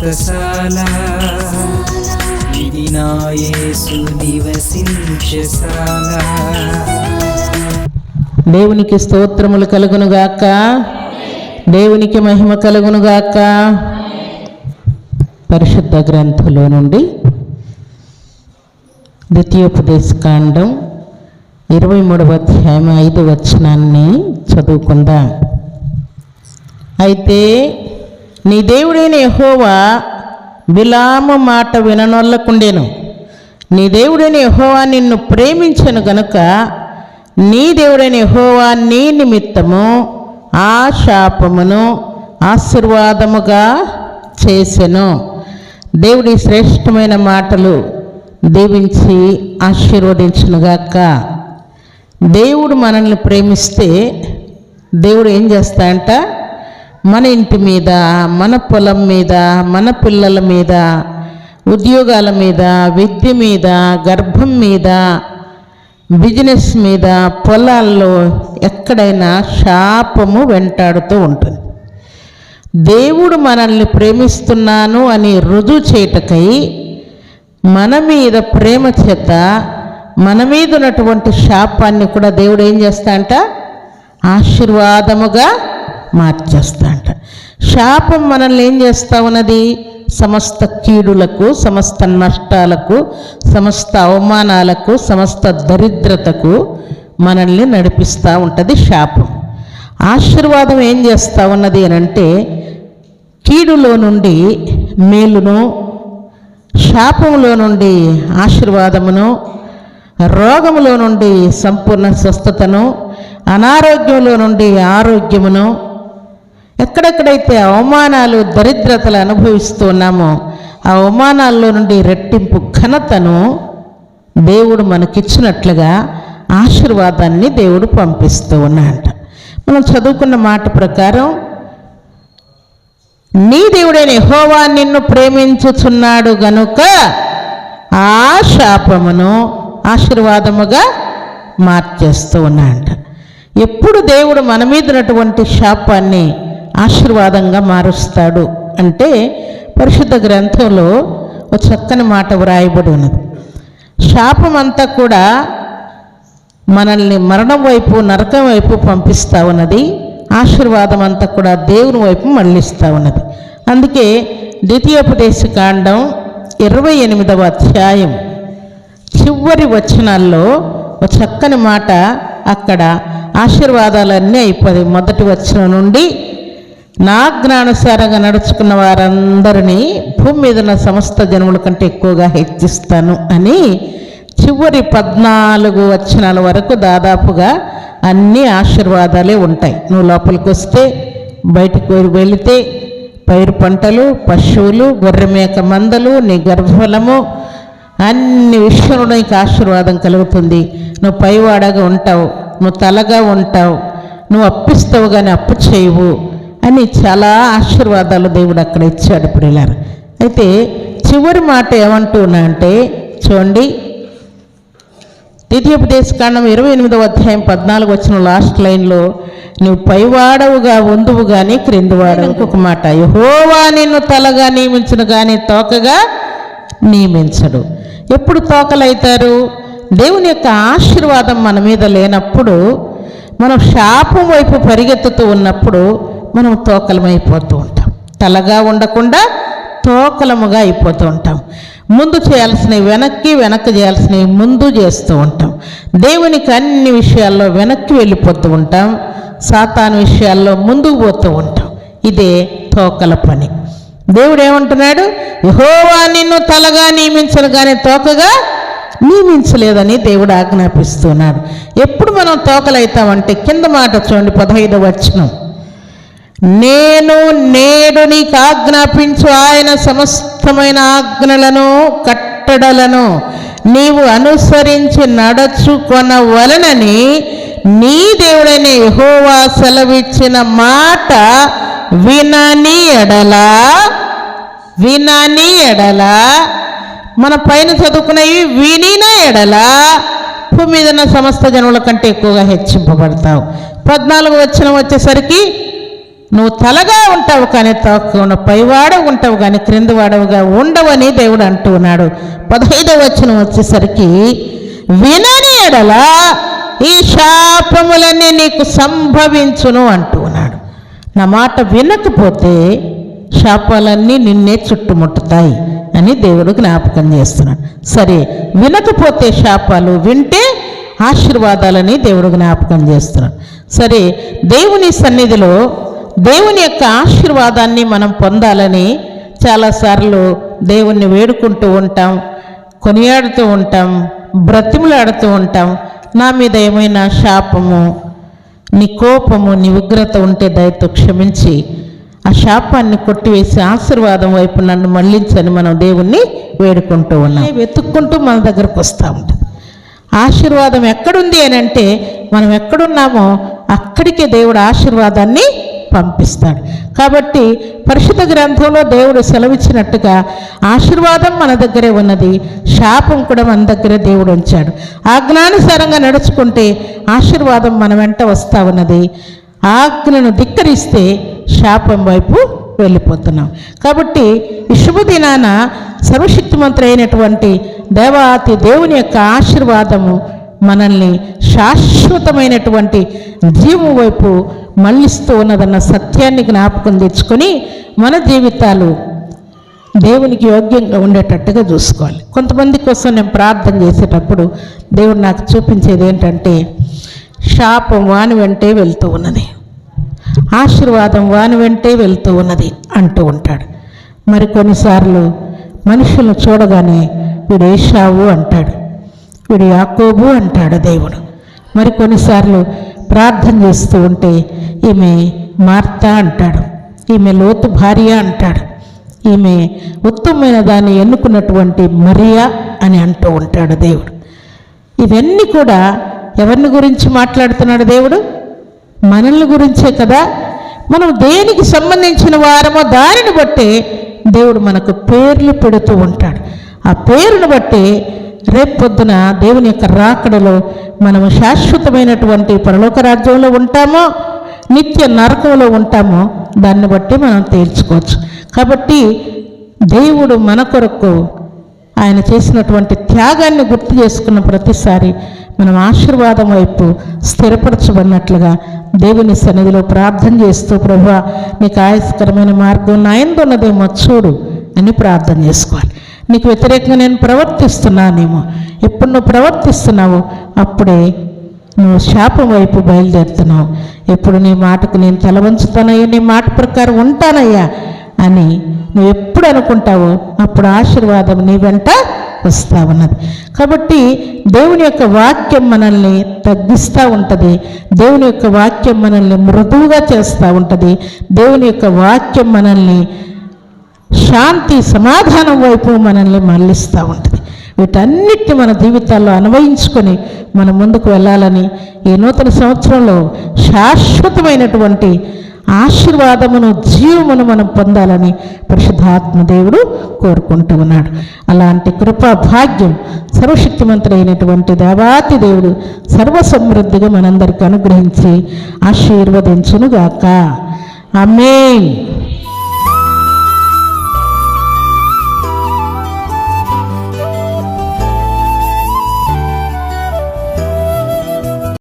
వ్రతశాల ఇది నా యేసు నివసించశాల. దేవునికి స్తోత్రములు కలుగునుగాక, దేవునికి మహిమ కలుగునుగాక. పరిశుద్ధ గ్రంథంలో నుండి ద్వితీయోపదేశకాండం 23వ అధ్యాయం 5వ వచనాన్ని చదువుకుందాం. అయితే నీ దేవుడైన యెహోవా బిలాము మాట విననొల్లకుండెను. నీ దేవుడైన యెహోవా నిన్ను ప్రేమించెను గనుక నీ దేవుడైన యెహోవా నీ నిమిత్తము ఆ శాపమును ఆశీర్వాదముగా చేసెను. దేవుడి శ్రేష్టమైన మాటలు దీవించి ఆశీర్వదించునుగాక. దేవుడు మనల్ని ప్రేమిస్తే దేవుడు ఏం చేస్తాడంట? మన ఇంటి మీద, మన పొలం మీద, మన పిల్లల మీద, ఉద్యోగాల మీద, విద్య మీద, గర్భం మీద, బిజినెస్ మీద, పొలాల్లో ఎక్కడైనా శాపము వెంటాడుతూ ఉంటుంది. దేవుడు మనల్ని ప్రేమిస్తున్నాను అని రుజువు చేయటకై మన మీద ప్రేమ చేత మన మీద ఉన్నటువంటి శాపాన్ని కూడా దేవుడు ఏం చేస్తాడంట? ఆశీర్వాదముగా మార్చేస్తాడంట. శాపం మనల్ని ఏం చేస్తూ ఉన్నది? సమస్త కీడులకు, సమస్త నష్టాలకు, సమస్త అవమానాలకు, సమస్త దరిద్రతకు మనల్ని నడిపిస్తూ ఉంటుంది శాపం. ఆశీర్వాదం ఏం చేస్తూ ఉన్నది అని అంటే కీడులో నుండి మేలును, శాపంలో నుండి ఆశీర్వాదమును, రోగములో నుండి సంపూర్ణ స్వస్థతను, అనారోగ్యంలో నుండి ఆరోగ్యమును, ఎక్కడెక్కడైతే అవమానాలు దరిద్రతలు అనుభవిస్తున్నామో ఆ అవమానాల్లో నుండి రెట్టింపు ఘనతను దేవుడు మనకిచ్చినట్లుగా ఆశీర్వాదాన్ని దేవుడు పంపిస్తూ ఉన్నాడంట. మనం చదువుకున్న మాట ప్రకారం నీ దేవుడైన యెహోవా నిన్ను ప్రేమించుచున్నాడు గనుక ఆ శాపమును ఆశీర్వాదముగా మార్చేస్తూ ఉన్నాడంట. ఎప్పుడు దేవుడు మన మీద ఉన్నటువంటి శాపాన్ని ఆశీర్వాదంగా మారుస్తాడు అంటే పరిశుద్ధ గ్రంథంలో ఒక చక్కని మాట వ్రాయబడి ఉన్నది. శాపం అంతా కూడా మనల్ని మరణం వైపు, నరకం వైపు పంపిస్తూ ఉన్నది. ఆశీర్వాదం అంతా కూడా దేవుని వైపు మళ్ళిస్తూ ఉన్నది. అందుకే ద్వితీయోపదేశకాండం 28వ అధ్యాయం చివరి వచనాల్లో ఒక చక్కని మాట అక్కడ ఆశీర్వాదాలన్నీ అయిపోయి. మొదటి వచనం నుండి నా జ్ఞానుసారంగా నడుచుకున్న వారందరినీ భూమి మీద ఉన్న సమస్త జనముల కంటే ఎక్కువగా హెచ్చిస్తాను అని చివరి 14 వచనాల వరకు దాదాపుగా అన్ని ఆశీర్వాదాలే ఉంటాయి. నువ్వు లోపలికి వస్తే, బయటకు వెళితే, పైరు పంటలు, పశువులు, గొర్రెమేక మందలు, నీ గర్భఫలము, అన్ని విషయంలో నీకు ఆశీర్వాదం కలుగుతుంది. నువ్వు పైవాడగా ఉంటావు, నువ్వు తలగా ఉంటావు, నువ్వు అప్పిస్తావు కానీ అప్పు చేయవు అని చాలా ఆశీర్వాదాలు దేవుడు అక్కడ ఇచ్చాడు ప్రియులారా. అయితే చివరి మాట ఏమంటున్నా అంటే చూడండి, ద్వితీయోపదేశకాండం 28వ అధ్యాయం 14 వచ్చిన లాస్ట్ లైన్లో నువ్వు పైవాడవుగా ఉందువు కానీ క్రిందివాడవు. ఇంకొక మాట, యెహోవా నిన్ను తలగా నియమించును కానీ తోకగా నియమించడు. ఎప్పుడు తోకలైతారు? దేవుని యొక్క ఆశీర్వాదం మన మీద లేనప్పుడు, మనం శాపం వైపు పరిగెత్తుతూ ఉన్నప్పుడు మనం తోకలమైపోతూ ఉంటాం. తలగా ఉండకుండా తోకలముగా అయిపోతూ ఉంటాం. ముందు చేయాల్సినవి వెనక్కి, వెనక్కి చేయాల్సినవి ముందు చేస్తూ ఉంటాం. దేవునికి అన్ని విషయాల్లో వెనక్కి వెళ్ళిపోతూ ఉంటాం, సాతాను విషయాల్లో ముందుకు పోతూ ఉంటాం. ఇదే తోకల పని. దేవుడు ఏమంటున్నాడు? యెహోవా నిన్ను తలగా నియమించను కానీ తోకగా నియమించలేదని దేవుడు ఆజ్ఞాపిస్తున్నాడు. ఎప్పుడు మనం తోకలైతామంటే కింద మాట చూడండి, 15వ వచనం, నేను నేడు నీకు ఆజ్ఞాపించు ఆయన సమస్తమైన ఆజ్ఞలను కట్టడలను నీవు అనుసరించి నడుచుకొనవలెనని నీ దేవుడైన యెహోవా సెలవిచ్చిన మాట వినని ఎడల మన పైన చదువుకున్నవి వినిన ఎడల భూమి మీద ఉన్న సమస్త జనుల కంటే ఎక్కువగా హెచ్చింపబడతావు. 14వ వచనం వచ్చేసరికి నువ్వు తలగా ఉంటావు కానీ తక్కువ పైవాడవు ఉంటావు కానీ క్రింద వాడవుగా ఉండవని దేవుడు అంటూ ఉన్నాడు. 15వ వచనం వచ్చేసరికి, వినని ఎడల ఈ శాపములన్నీ నీకు సంభవించును అంటూ ఉన్నాడు. నా మాట వినకపోతే శాపాలన్నీ నిన్నే చుట్టుముట్టుతాయి అని దేవుడు జ్ఞాపకం చేస్తున్నాడు. సరే, వినకపోతే శాపాలు, వింటే ఆశీర్వాదాలని దేవుడు జ్ఞాపకం చేస్తున్నాడు. సరే, దేవుని సన్నిధిలో దేవుని యొక్క ఆశీర్వాదాన్ని మనం పొందాలని చాలాసార్లు దేవుణ్ణి వేడుకుంటూ ఉంటాం, కొనియాడుతూ ఉంటాం, బ్రతిమలాడుతూ ఉంటాం. నా మీద ఏమైనా శాపము, నీ కోపము, నీ ఉగ్రత ఉంటే దయతో క్షమించి ఆ శాపాన్ని కొట్టివేసి ఆశీర్వాదం వైపు నన్ను మళ్ళించని మనం దేవుణ్ణి వేడుకుంటూ ఉన్నాం. వెతుక్కుంటూ మన దగ్గరకు వస్తూ ఉంటుంది. ఆశీర్వాదం ఎక్కడుంది అని అంటే మనం ఎక్కడున్నామో అక్కడికే దేవుడు ఆశీర్వాదాన్ని పంపిస్తాడు. కాబట్టి పరిశుద్ధ గ్రంథంలో దేవుడు సెలవిచ్చినట్టుగా ఆశీర్వాదం మన దగ్గరే ఉన్నది, శాపం కూడా మన దగ్గరే దేవుడు ఉంచాడు. ఆజ్ఞానుసారంగా నడుచుకుంటే ఆశీర్వాదం మన వెంట వస్తూ ఉన్నది. ఆజ్ఞను ధిక్కరిస్తే శాపం వైపు వెళ్ళిపోతున్నాం. కాబట్టి ఈ శుభదినాన సర్వశక్తిమంతుడు అయినటువంటి దేవాతి దేవుని యొక్క ఆశీర్వాదము మనల్ని శాశ్వతమైనటువంటి జీవం వైపు మళ్ళిస్తూ ఉన్నదన్న సత్యాన్ని జ్ఞాపకం తెచ్చుకొని మన జీవితాలు దేవునికి యోగ్యంగా ఉండేటట్టుగా చూసుకోవాలి. కొంతమంది కోసం నేను ప్రార్థన చేసేటప్పుడు దేవుడు నాకు చూపించేది ఏంటంటే, శాపం వాని వెంటే వెళ్తూ ఉన్నది, ఆశీర్వాదం వాని వెంటే వెళ్తూ ఉన్నది అంటూ ఉంటాడు. మరి కొన్నిసార్లు మనుషులను చూడగానే వీడు ఏశావు అంటాడు, వీడు యాకోబు అంటాడు దేవుడు. మరి కొన్నిసార్లు ప్రార్థన చేస్తూ ఉంటే ఈమె మార్తా అంటాడు, ఈమె లోతు భార్య అంటాడు, ఈమె ఉత్తమమైన దాన్ని ఎన్నుకున్నటువంటి మరియా అని అంటూ ఉంటాడు దేవుడు. ఇవన్నీ కూడా ఎవరిని గురించి మాట్లాడుతున్నాడు దేవుడు? మనల్ని గురించే కదా. మనం దేనికి సంబంధించిన వారమో దానిని బట్టి దేవుడు మనకు పేర్లు పెడుతూ ఉంటాడు. ఆ పేరును బట్టి రేపొద్దున దేవుని యొక్క రాకడలో మనము శాశ్వతమైనటువంటి పరలోక రాజ్యంలో ఉంటామో నిత్య నరకంలో ఉంటామో దాన్ని బట్టి మనం తేల్చుకోవచ్చు. కాబట్టి దేవుడు మన కొరకు ఆయన చేసినటువంటి త్యాగాన్ని గుర్తు చేసుకున్న ప్రతిసారి మనం ఆశీర్వాదం వైపు స్థిరపరచబడినట్లుగా దేవుని సన్నిధిలో ప్రార్థన చేస్తూ, ప్రభువా నీకు ఆయాస్కరమైన మార్గం నా యందు ఉన్నదేమో చూడు అని ప్రార్థన చేసుకోవాలి. నీకు వ్యతిరేకంగా నేను ప్రవర్తిస్తున్నానేమో, ఎప్పుడు నువ్వు ప్రవర్తిస్తున్నావో అప్పుడే నువ్వు శాపం వైపు బయలుదేరుతున్నావు. ఎప్పుడు నీ మాటకు నేను తల వంచుతానయ్యా, నీ మాట ప్రకారం ఉంటానయ్యా అని నువ్వు ఎప్పుడు అనుకుంటావో అప్పుడు ఆశీర్వాదం నీ వెంట వస్తూ ఉన్నది. కాబట్టి దేవుని యొక్క వాక్యం మనల్ని తగ్గిస్తూ ఉంటుంది, దేవుని యొక్క వాక్యం మనల్ని మృదువుగా చేస్తూ ఉంటుంది, దేవుని యొక్క వాక్యం మనల్ని శాంతి సమాధానం వైపు మనల్ని మళ్ళిస్తూ ఉంటుంది. వీటన్నిటిని మన జీవితాల్లో అన్వయించుకొని మనం ముందుకు వెళ్ళాలని ఈ నూతన సంవత్సరంలో శాశ్వతమైనటువంటి ఆశీర్వాదమును, జీవమును మనం పొందాలని పరిశుద్ధాత్మ దేవుడు కోరుకుంటూ ఉన్నాడు. అలాంటి కృపా భాగ్యం సర్వశక్తిమంతుడైనటువంటి దేవాతి దేవుడు సర్వసమృద్ధిగా మనందరికీ అనుగ్రహించి ఆశీర్వదించునుగాక. ఆమేన్.